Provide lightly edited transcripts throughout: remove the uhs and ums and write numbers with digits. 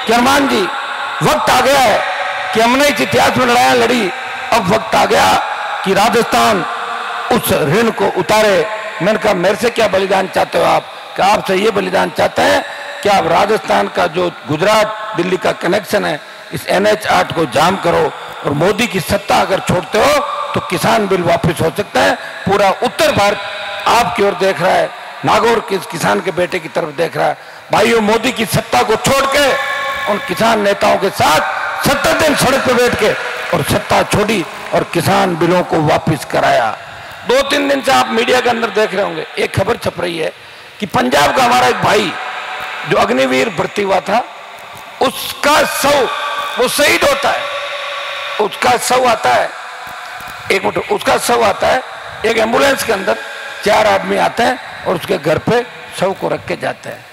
कि हनुमान जी वक्त आ गया है कि हमने इस इतिहास में लड़ाइयां लड़ी, अब वक्त आ गया कि राजस्थान उस ऋण को उतारे। मैंने कहा मेरे से क्या बलिदान चाहते हो आप? कि आपसे ये बलिदान चाहते हैं कि आप राजस्थान का जो गुजरात दिल्ली का कनेक्शन है इस NH 8 को जाम करो, और मोदी की सत्ता अगर छोड़ते हो तो किसान बिल वापस हो सकता है। पूरा उत्तर भारत आपकी ओर देख रहा है, नागौर के किसान के बेटे की तरफ देख रहा है। भाइयों, मोदी की सत्ता को छोड़ के उन किसान नेताओं के साथ 70 दिन सड़क पर बैठ के और सत्ता छोड़ी और किसान बिलों को वापस कराया। 2-3 दिन से आप मीडिया के अंदर देख रहे होंगे, एक खबर छप रही है कि पंजाब का हमारा एक भाई जो अग्निवीर भर्ती हुआ था, उसका शव, वो शहीद होता है, उसका शव आता है, एक मिनट, उसका शव आता है, एक एम्बुलेंस के अंदर 4 आदमी आते हैं और उसके घर पे शव को रख के जाते हैं।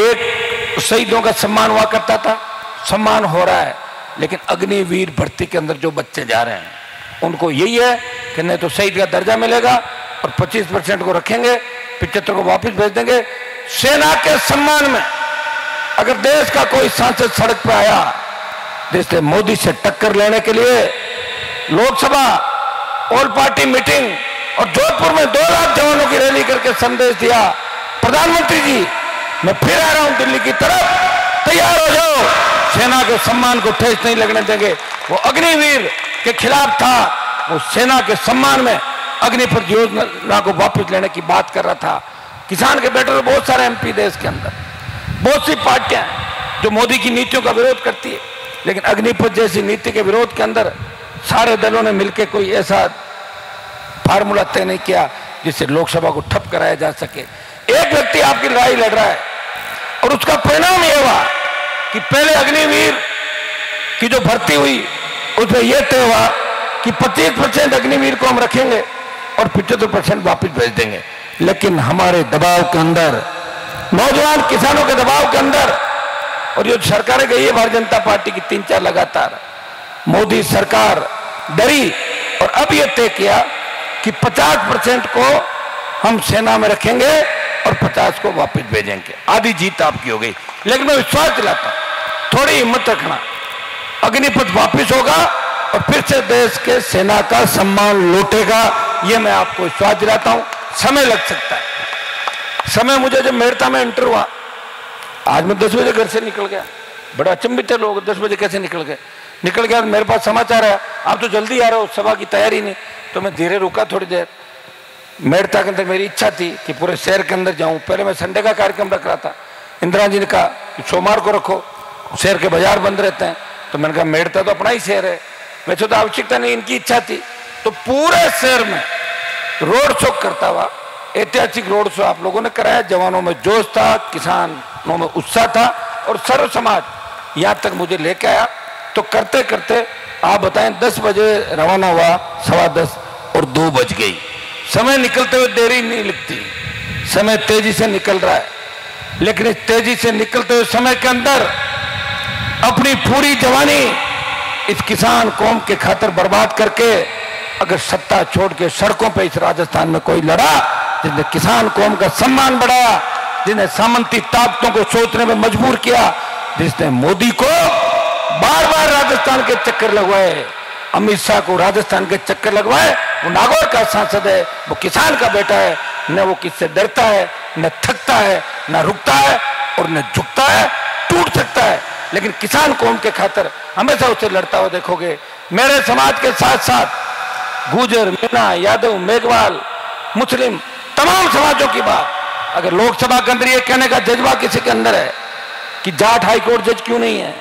एक शहीदों का सम्मान हुआ करता था, सम्मान हो रहा है, लेकिन अग्निवीर भर्ती के अंदर जो बच्चे जा रहे हैं उनको यही है कि नहीं तो शहीद का दर्जा मिलेगा और 25% को रखेंगे, 75 को वापस भेज देंगे। सेना के सम्मान में अगर देश का कोई सांसद सड़क पर आया जिसने मोदी से टक्कर लेने के लिए लोकसभा ऑल पार्टी मीटिंग और जोधपुर में 2 लाख जवानों की रैली करके संदेश दिया, प्रधानमंत्री जी मैं फिर आ रहा हूं दिल्ली की तरफ, तैयार हो जाओ, सेना के सम्मान को ठेस नहीं लगने देंगे। वो अग्निवीर के खिलाफ था, वो सेना के सम्मान में अग्निपथ योजना को वापस लेने की बात कर रहा था। किसान के बेटे बहुत सारे MP देश के अंदर, बहुत सी पार्टियां जो मोदी की नीतियों का विरोध करती है, लेकिन अग्निपथ जैसी नीति के विरोध के अंदर सारे दलों ने मिलकर कोई ऐसा फार्मूला तय नहीं किया जिससे लोकसभा को ठप कराया जा सके। एक व्यक्ति आपकी लड़ाई लड़ रहा है और उसका परिणाम यह हुआ कि पहले अग्निवीर की जो भर्ती हुई उसमें यह तय हुआ कि 25% अग्निवीर को हम रखेंगे और 75% वापस भेज देंगे, लेकिन हमारे दबाव के अंदर, नौजवान किसानों के दबाव के अंदर, और जो सरकारें गई है भारतीय जनता पार्टी की 3-4 लगातार, मोदी सरकार डरी और अब यह तय किया कि 50% को हम सेना में रखेंगे और 50 को वापस भेजेंगे। आधी जीत आपकी हो गई, लेकिन मैं विश्वास दिलाता हूं, थोड़ी हिम्मत रखना, अग्निपथ वापस होगा और फिर से देश के सेना का सम्मान लौटेगा, यह मैं आपको विश्वास दिलाता हूं। समय लग सकता है, समय मुझे जब मेड़ता में एंटर हुआ, आज मैं 10 बजे घर से निकल गया, बड़ा अचंभित है लोग, 10 बजे कैसे निकल गया। मेरे पास समाचार है आप तो जल्दी आ रहे हो, सभा की तैयारी नहीं, तो मैं धीरे रुका थोड़ी देर। मेड़ता के अंदर मेरी इच्छा थी कि पूरे शहर के अंदर जाऊं। पहले मैं संडे का कार्यक्रम रख रहा था, इंदिरा जी ने कहा कि सोमवार को रखो, शहर के बाजार बंद रहते हैं, तो मैंने कहा मेड़ता तो अपना ही शहर है, वैसे तो आवश्यकता नहीं, इनकी इच्छा थी। तो पूरे शहर में रोड शो करता हुआ, ऐतिहासिक रोड शो आप लोगों ने कराया, जवानों में जोश था, किसानों में उत्साह था और सर्व समाज यहाँ तक मुझे लेके आया। तो करते करते आप बताएं 10 बजे रवाना हुआ, 10:15 और 2 बज गई। समय निकलते हुए देरी नहीं लगती, समय तेजी से निकल रहा है, लेकिन इस तेजी से निकलते हुए समय के अंदर अपनी पूरी जवानी इस किसान कौम के खातिर बर्बाद करके अगर सत्ता छोड़ के सड़कों पे इस राजस्थान में कोई लड़ा, जिसने किसान कौम का सम्मान बढ़ाया, जिसने सामंती ताकतों को सोचने में मजबूर किया, जिसने मोदी को बार बार राजस्थान के चक्कर लगवाए, अमित शाह को राजस्थान के चक्कर लगवाए, वो नागौर का सांसद है, वो किसान का बेटा है, न वो किससे डरता है, न थकता है, न रुकता है और न झुकता है, टूट सकता है, लेकिन किसान कौम के खातिर हमेशा उसे लड़ता हुआ देखोगे। मेरे समाज के साथ साथ गुजर, मीणा, यादव, मेघवाल, मुस्लिम, तमाम समाजों की बात अगर लोकसभा के अंदर ये कहने का जज्बा किसी के अंदर है कि जाट हाईकोर्ट जज क्यों नहीं है,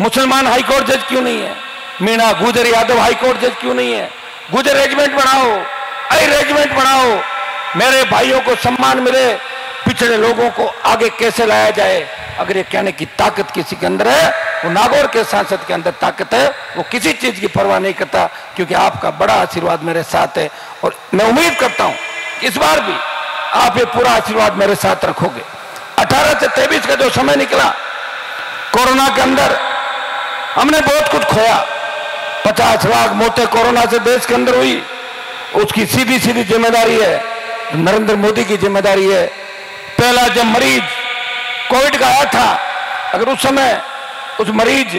मुसलमान हाईकोर्ट जज क्यों नहीं है, मीणा, गुजर, यादव हाईकोर्ट जज क्यों नहीं है, गुजर रेजिमेंट बढ़ाओ, आई रेजिमेंट बढ़ाओ, मेरे भाइयों को सम्मान मिले, पिछड़े लोगों को आगे कैसे लाया जाए, अगर ये कहने की ताकत किसी के अंदर है, वो नागौर के सांसद के अंदर ताकत है, वो किसी चीज की परवाह नहीं करता, क्योंकि आपका बड़ा आशीर्वाद मेरे साथ है और मैं उम्मीद करता हूं इस बार भी आप ये पूरा आशीर्वाद मेरे साथ रखोगे। 18 से 23 का जो समय निकला, कोरोना के अंदर हमने बहुत कुछ खोया, 50 लाख मौतें कोरोना से देश के अंदर हुई, उसकी सीधी सीधी जिम्मेदारी है नरेंद्र मोदी की जिम्मेदारी है। पहला जब मरीज कोविड का आया था, अगर उस समय उस मरीज